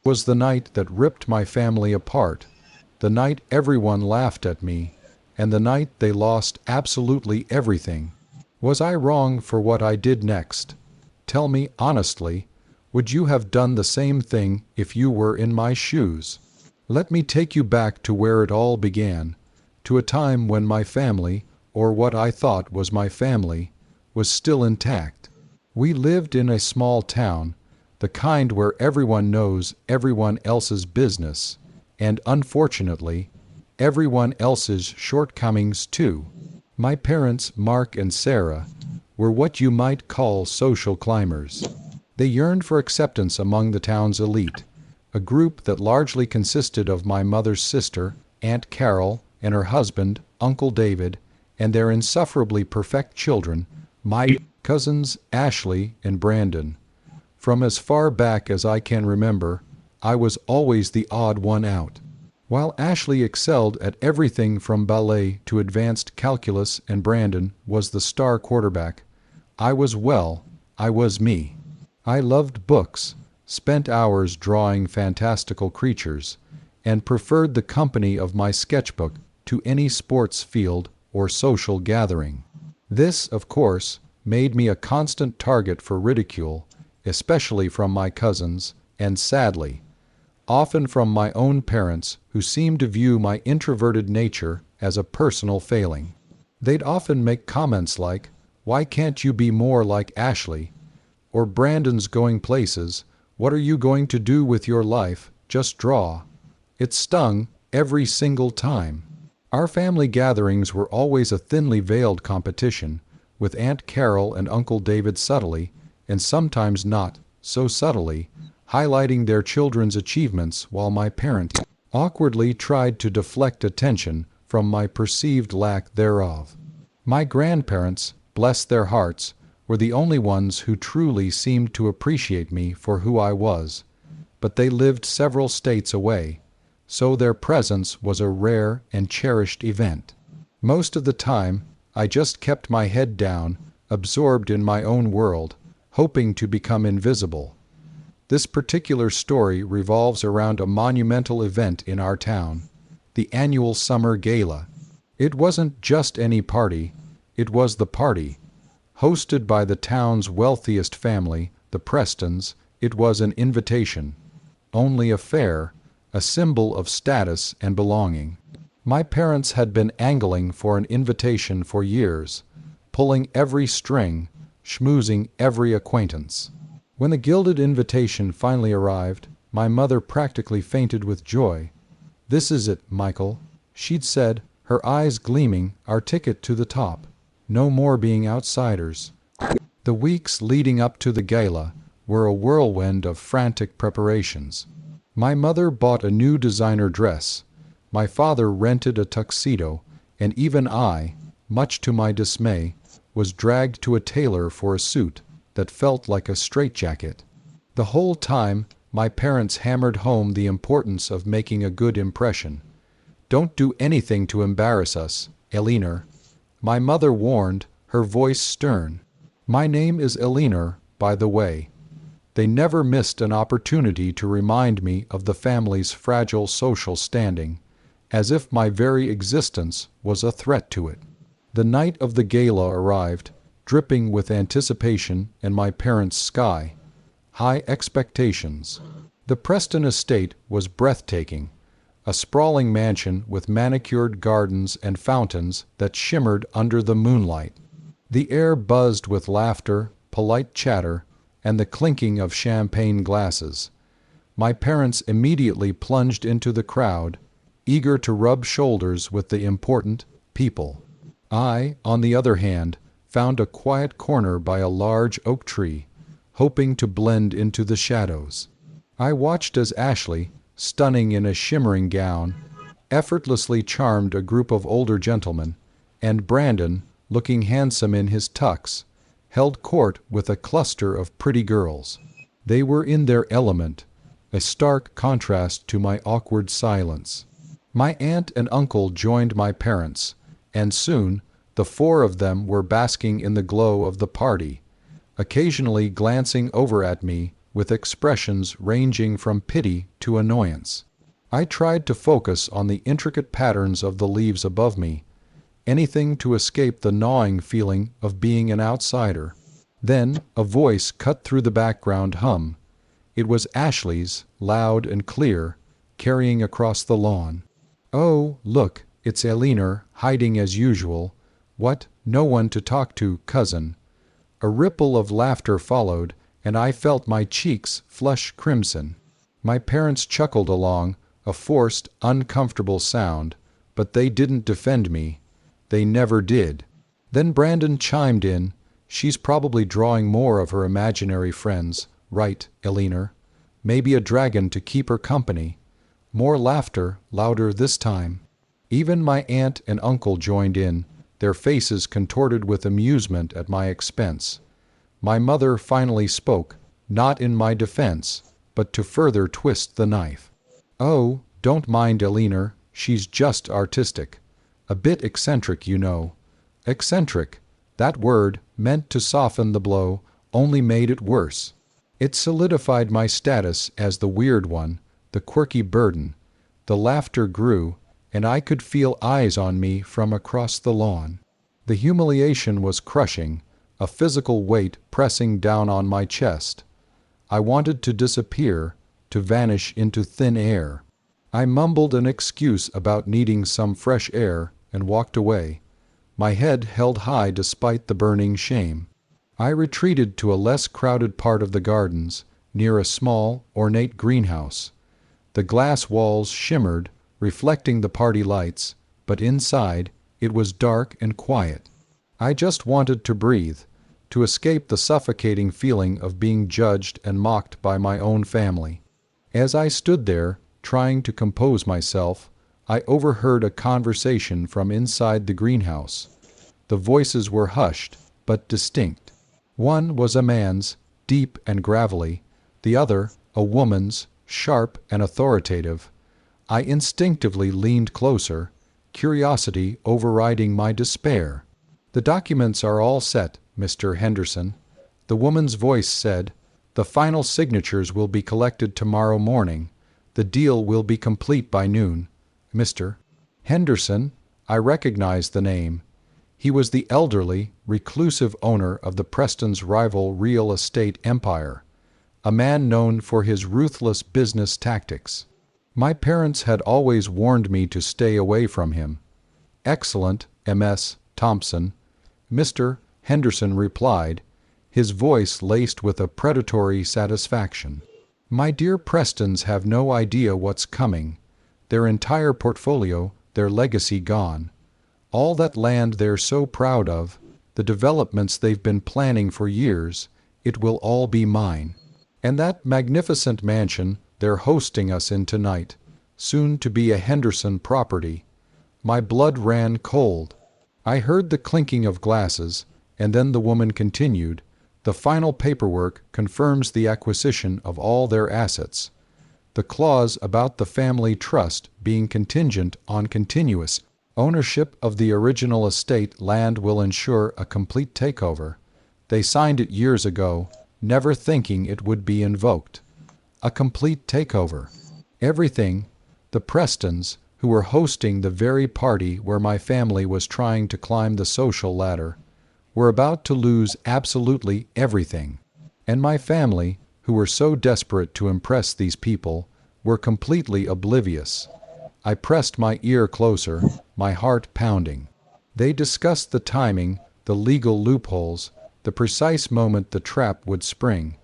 Was the night that ripped my family apart, the night everyone laughed at me, and the night they lost absolutely everything. Was I wrong for what I did next? Tell me honestly, would you have done the same thing if you were in my shoes? Let me take you back to where it all began, to a time when my family, or what I thought was my family, was still intact. We lived in a small town, the kind where everyone knows everyone else's business, and unfortunately, everyone else's shortcomings too. My parents, Mark and Sarah, were what you might call social climbers. They yearned for acceptance among the town's elite, a group that largely consisted of my mother's sister, Aunt Carol, and her husband, Uncle David, and their insufferably perfect children, my cousins Ashley and Brandon. From as far back as I can remember, I was always the odd one out. While Ashley excelled at everything from ballet to advanced calculus and Brandon was the star quarterback, I was me. I loved books, spent hours drawing fantastical creatures, and preferred the company of my sketchbook to any sports field or social gathering. This, of course, made me a constant target for ridicule, especially from my cousins, and sadly, often from my own parents, who seemed to view my introverted nature as a personal failing. They'd often make comments like, "Why can't you be more like Ashley?" Or "Brandon's going places, what are you going to do with your life? Just draw." It stung every single time. Our family gatherings were always a thinly veiled competition, with Aunt Carol and Uncle David subtly, and sometimes not so subtly, highlighting their children's achievements while my parents awkwardly tried to deflect attention from my perceived lack thereof. My grandparents, bless their hearts, were the only ones who truly seemed to appreciate me for who I was, but they lived several states away, so their presence was a rare and cherished event. Most of the time, I just kept my head down, absorbed in my own world, hoping to become invisible. This particular story revolves around a monumental event in our town, the annual summer gala. It wasn't just any party, it was the party. Hosted by the town's wealthiest family, the Prestons, it was an invitation. Only a fair, a symbol of status and belonging. My parents had been angling for an invitation for years, pulling every string, schmoozing every acquaintance. When the gilded invitation finally arrived, my mother practically fainted with joy. "This is it, Michael," she'd said, her eyes gleaming, "our ticket to the top. No more being outsiders." The weeks leading up to the gala were a whirlwind of frantic preparations. My mother bought a new designer dress, my father rented a tuxedo, and even I, much to my dismay, was dragged to a tailor for a suit that felt like a straitjacket. The whole time, my parents hammered home the importance of making a good impression. "Don't do anything to embarrass us, Elinor," my mother warned, her voice stern. My name is Elinor, by the way. They never missed an opportunity to remind me of the family's fragile social standing, as if my very existence was a threat to it. The night of the gala arrived, dripping with anticipation and my parents' sky-high expectations. The Preston estate was breathtaking, a sprawling mansion with manicured gardens and fountains that shimmered under the moonlight. The air buzzed with laughter, polite chatter, and the clinking of champagne glasses. My parents immediately plunged into the crowd, eager to rub shoulders with the important people. I, on the other hand, found a quiet corner by a large oak tree, hoping to blend into the shadows. I watched as Ashley, stunning in a shimmering gown, effortlessly charmed a group of older gentlemen, and Brandon, looking handsome in his tux, held court with a cluster of pretty girls. They were in their element, a stark contrast to my awkward silence. My aunt and uncle joined my parents, and soon the four of them were basking in the glow of the party, occasionally glancing over at me with expressions ranging from pity to to annoyance. I tried to focus on the intricate patterns of the leaves above me, anything to escape the gnawing feeling of being an outsider. Then a voice cut through the background hum. It was Ashley's, loud and clear, carrying across the lawn. "Oh, look, it's Eleanor, hiding as usual. What, no one to talk to, cousin?" A ripple of laughter followed, and I felt my cheeks flush crimson. My parents chuckled along, a forced, uncomfortable sound, but they didn't defend me. They never did. Then Brandon chimed in. "She's probably drawing more of her imaginary friends. Right, Eleanor. Maybe a dragon to keep her company." More laughter, louder this time. Even my aunt and uncle joined in, their faces contorted with amusement at my expense. My mother finally spoke, not in my defense, but to further twist the knife. "Oh, don't mind Eleanor. She's just artistic. A bit eccentric, you know." Eccentric. That word, meant to soften the blow, only made it worse. It solidified my status as the weird one, the quirky burden. The laughter grew, and I could feel eyes on me from across the lawn. The humiliation was crushing, a physical weight pressing down on my chest. I wanted to disappear, to vanish into thin air. I mumbled an excuse about needing some fresh air and walked away, my head held high despite the burning shame. I retreated to a less crowded part of the gardens, near a small, ornate greenhouse. The glass walls shimmered, reflecting the party lights, but inside it was dark and quiet. I just wanted to breathe, to escape the suffocating feeling of being judged and mocked by my own family. As I stood there, trying to compose myself, I overheard a conversation from inside the greenhouse. The voices were hushed, but distinct. One was a man's, deep and gravelly, the other a woman's, sharp and authoritative. I instinctively leaned closer, curiosity overriding my despair. "The documents are all set, Mr. Henderson," the woman's voice said. "The final signatures will be collected tomorrow morning. The deal will be complete by noon." Mr. Henderson, I recognized the name. He was the elderly, reclusive owner of the Prestons' rival real estate empire, a man known for his ruthless business tactics. My parents had always warned me to stay away from him. "Excellent, M.S. Thompson," Mr. Henderson replied, his voice laced with a predatory satisfaction. "My dear Prestons have no idea what's coming. Their entire portfolio, their legacy gone. All that land they're so proud of, the developments they've been planning for years, it will all be mine. And that magnificent mansion they're hosting us in tonight, soon to be a Henderson property." My blood ran cold. I heard the clinking of glasses, and then the woman continued, "The final paperwork confirms the acquisition of all their assets. The clause about the family trust being contingent on continuous ownership of the original estate land will ensure a complete takeover. They signed it years ago, never thinking it would be invoked. A complete takeover. Everything, the Prestons, who were hosting the very party where my family was trying to climb the social ladder, were about to lose absolutely everything. And my family, who were so desperate to impress these people, were completely oblivious. I pressed my ear closer, my heart pounding. They discussed the timing, the legal loopholes, the precise moment the trap would spring.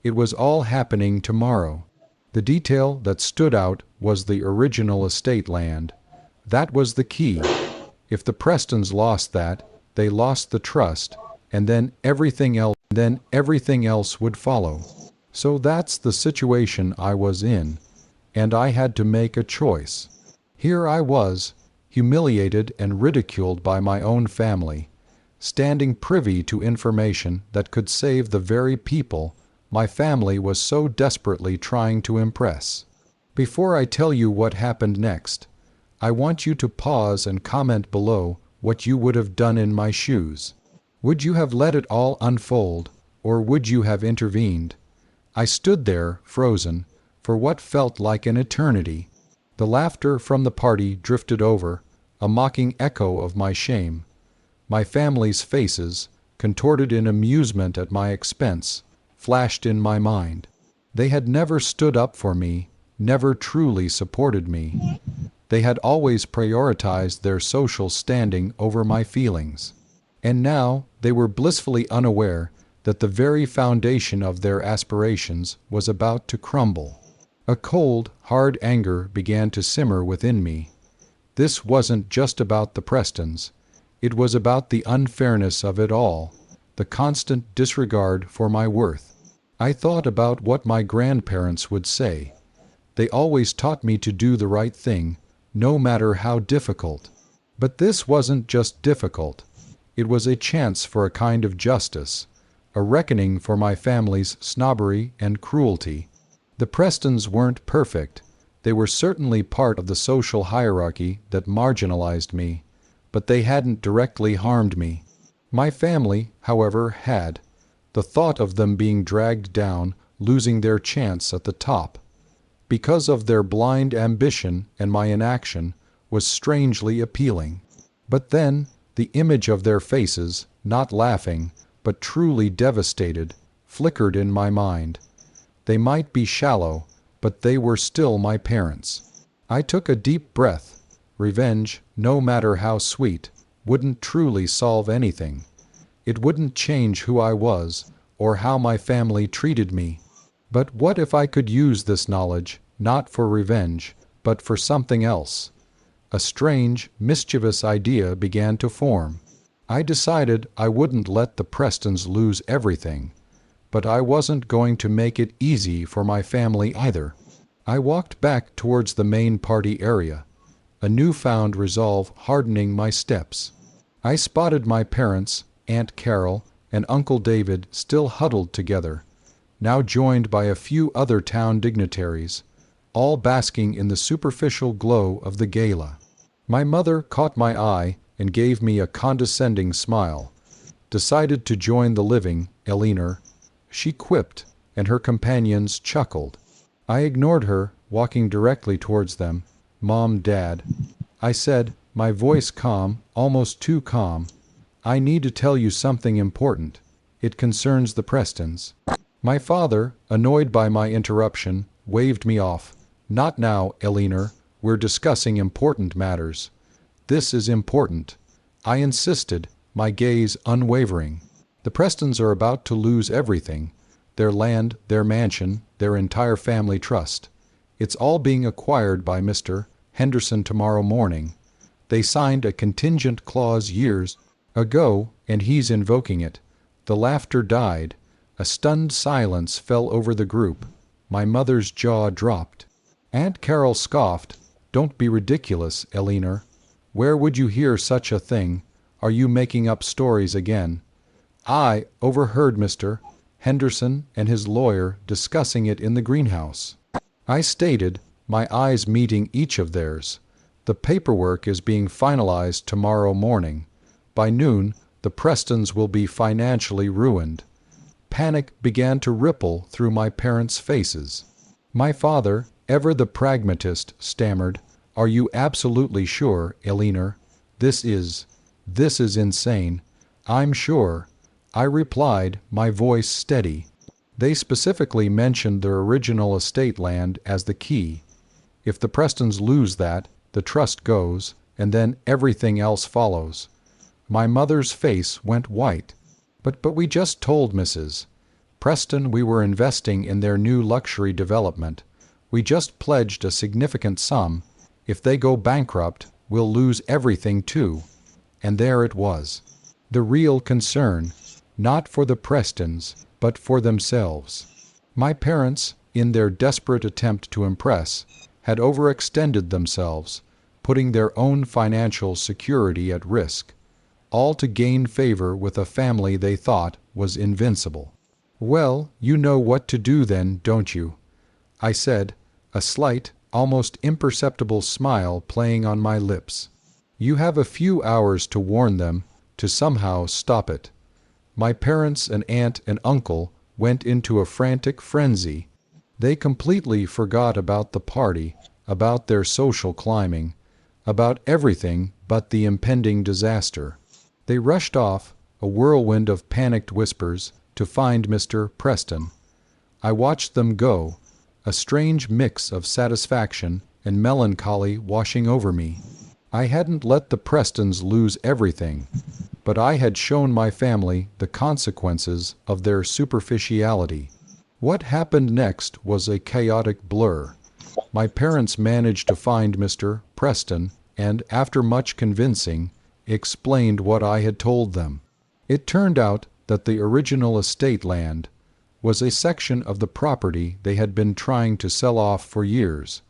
It was all happening tomorrow. The detail that stood out was the original estate land. That was the key. If the Prestons lost that, they lost the trust, and then everything else would follow. So that's the situation I was in, and I had to make a choice. Here I was, humiliated and ridiculed by my own family, standing privy to information that could save the very people my family was so desperately trying to impress. Before I tell you what happened next, I want you to pause and comment below what you would have done in my shoes. Would you have let it all unfold, or would you have intervened? I stood there, frozen, for what felt like an eternity. The laughter from the party drifted over, a mocking echo of my shame. My family's faces, contorted in amusement at my expense, flashed in my mind. They had never stood up for me, never truly supported me. They had always prioritized their social standing over my feelings. And now they were blissfully unaware that the very foundation of their aspirations was about to crumble. A cold, hard anger began to simmer within me. This wasn't just about the Prestons. It was about the unfairness of it all, the constant disregard for my worth. I thought about what my grandparents would say. They always taught me to do the right thing, no matter how difficult. But this wasn't just difficult. It was a chance for a kind of justice, a reckoning for my family's snobbery and cruelty. The Prestons weren't perfect. They were certainly part of the social hierarchy that marginalized me, but they hadn't directly harmed me. My family, however, had. The thought of them being dragged down, losing their chance at the top, because of their blind ambition and my inaction, was strangely appealing. But then, the image of their faces, not laughing, but truly devastated, flickered in my mind. They might be shallow, but they were still my parents. I took a deep breath. Revenge, no matter how sweet, wouldn't truly solve anything. It wouldn't change who I was, or how my family treated me. But what if I could use this knowledge, not for revenge, but for something else? A strange, mischievous idea began to form. I decided I wouldn't let the Prestons lose everything, but I wasn't going to make it easy for my family either. I walked back towards the main party area, a newfound resolve hardening my steps. I spotted my parents, Aunt Carol, and Uncle David still huddled together, now joined by a few other town dignitaries, all basking in the superficial glow of the gala. My mother caught my eye and gave me a condescending smile. Decided to join the living, Eleanor, she quipped, and her companions chuckled. I ignored her, walking directly towards them. "Mom, Dad," I said, my voice calm, almost too calm. "I need to tell you something important. It concerns the Prestons." My father, annoyed by my interruption, waved me off. "Not now, Eleanor. We're discussing important matters." "This is important," I insisted, my gaze unwavering. "The Prestons are about to lose everything. Their land, their mansion, their entire family trust. It's all being acquired by Mr. Henderson tomorrow morning. They signed a contingent clause years ago, and he's invoking it." The laughter died. A stunned silence fell over the group. My mother's jaw dropped. Aunt Carol scoffed. "Don't be ridiculous, Eleanor. Where would you hear such a thing? Are you making up stories again?" "I overheard Mr. Henderson and his lawyer discussing it in the greenhouse," I stated, my eyes meeting each of theirs. "The paperwork is being finalized tomorrow morning. By noon, the Prestons will be financially ruined." Panic began to ripple through my parents' faces. My father, ever the pragmatist, stammered, "Are you absolutely sure, Eleanor? This is insane." "I'm sure," I replied, my voice steady. "They specifically mentioned their original estate land as the key. If the Prestons lose that, the trust goes, and then everything else follows." My mother's face went white. But we just told Mrs. Preston we were investing in their new luxury development. We just pledged a significant sum. If they go bankrupt, we'll lose everything too." And there it was. The real concern, not for the Prestons, but for themselves. My parents, in their desperate attempt to impress, had overextended themselves, putting their own financial security at risk, all to gain favor with a family they thought was invincible. "Well, you know what to do then, don't you?" I said, a slight, almost imperceptible smile playing on my lips. "You have a few hours to warn them, to somehow stop it." My parents and aunt and uncle went into a frantic frenzy. They completely forgot about the party, about their social climbing, about everything but the impending disaster. They rushed off, a whirlwind of panicked whispers, to find Mr. Preston. I watched them go, a strange mix of satisfaction and melancholy washing over me. I hadn't let the Prestons lose everything, but I had shown my family the consequences of their superficiality. What happened next was a chaotic blur. My parents managed to find Mr. Preston and, after much convincing, explained what I had told them. It turned out that the original estate land was a section of the property they had been trying to sell off for years,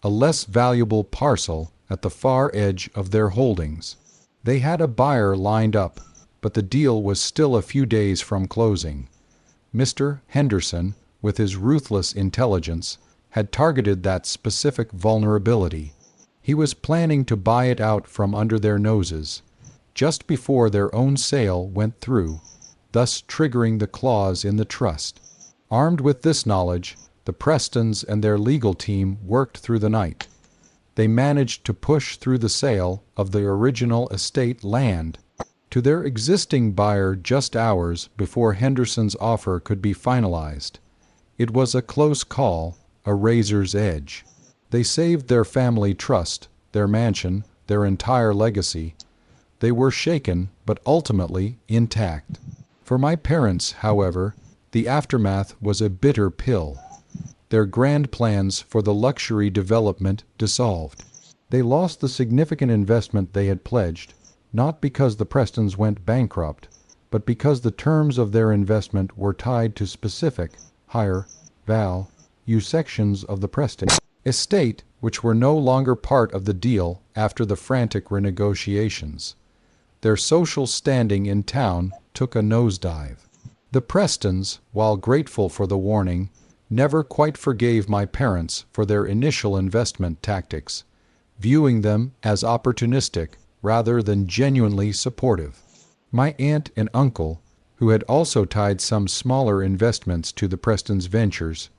a less valuable parcel at the far edge of their holdings. They had a buyer lined up, but the deal was still a few days from closing. Mr. Henderson, with his ruthless intelligence, had targeted that specific vulnerability. He was planning to buy it out from under their noses, just before their own sale went through, thus triggering the clause in the trust. Armed with this knowledge, the Prestons and their legal team worked through the night. They managed to push through the sale of the original estate land to their existing buyer just hours before Henderson's offer could be finalized. It was a close call, a razor's edge. They saved their family trust, their mansion, their entire legacy. They were shaken, but ultimately intact. For my parents, however, the aftermath was a bitter pill. Their grand plans for the luxury development dissolved. They lost the significant investment they had pledged, not because the Prestons went bankrupt, but because the terms of their investment were tied to specific, higher value sections of the Preston estate, which were no longer part of the deal after the frantic renegotiations. Their social standing in town took a nosedive. The Prestons, while grateful for the warning, never quite forgave my parents for their initial investment tactics, viewing them as opportunistic rather than genuinely supportive. My aunt and uncle, who had also tied some smaller investments to the Prestons' ventures,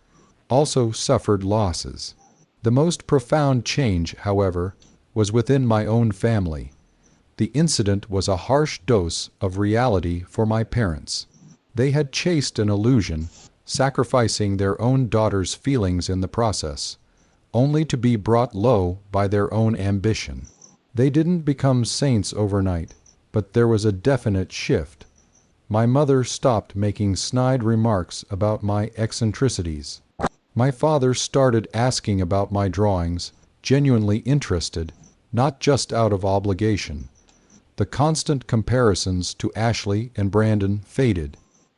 also suffered losses. The most profound change, however, was within my own family. The incident was a harsh dose of reality for my parents. They had chased an illusion, sacrificing their own daughter's feelings in the process, only to be brought low by their own ambition. They didn't become saints overnight, but there was a definite shift. My mother stopped making snide remarks about my eccentricities. My father started asking about my drawings, genuinely interested, not just out of obligation. The constant comparisons to Ashley and Brandon faded.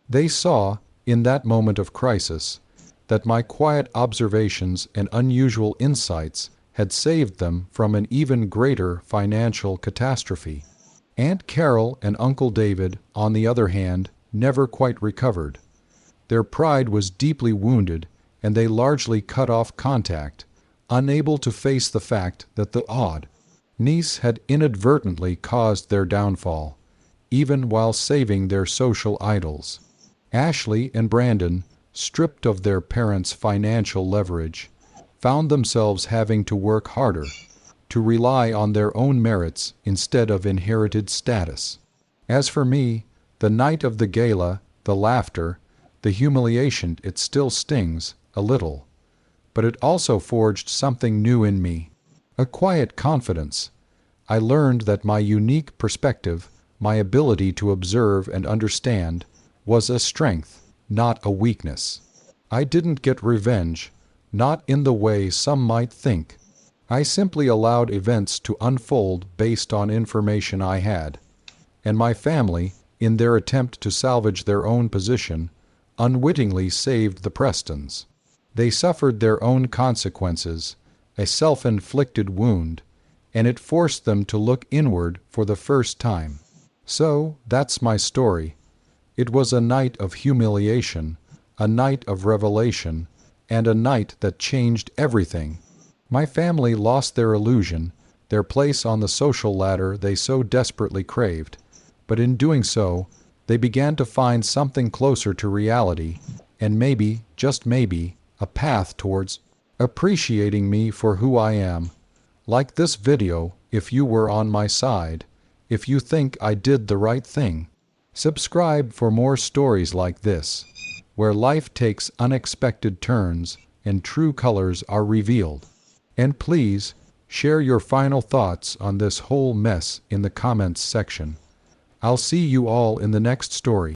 They saw, in that moment of crisis, that my quiet observations and unusual insights had saved them from an even greater financial catastrophe. Aunt Carol and Uncle David, on the other hand, never quite recovered. Their pride was deeply wounded, and they largely cut off contact, unable to face the fact that the odd niece had inadvertently caused their downfall, even while saving their social idols. Ashley and Brandon, stripped of their parents' financial leverage, found themselves having to work harder, to rely on their own merits instead of inherited status. As for me, the night of the gala, the laughter, the humiliation, it still stings a little. But it also forged something new in me, a quiet confidence. I learned that my unique perspective, my ability to observe and understand, was a strength, not a weakness. I didn't get revenge, not in the way some might think. I simply allowed events to unfold based on information I had, and my family, in their attempt to salvage their own position, unwittingly saved the Prestons. They suffered their own consequences, a self-inflicted wound, and it forced them to look inward for the first time. So, that's my story. It was a night of humiliation, a night of revelation, and a night that changed everything. My family lost their illusion, their place on the social ladder they so desperately craved, but in doing so, they began to find something closer to reality, and maybe, just maybe, a path towards appreciating me for who I am. Like this video if you were on my side, if you think I did the right thing. Subscribe for more stories like this, where life takes unexpected turns and true colors are revealed. And please, share your final thoughts on this whole mess in the comments section. I'll see you all in the next story.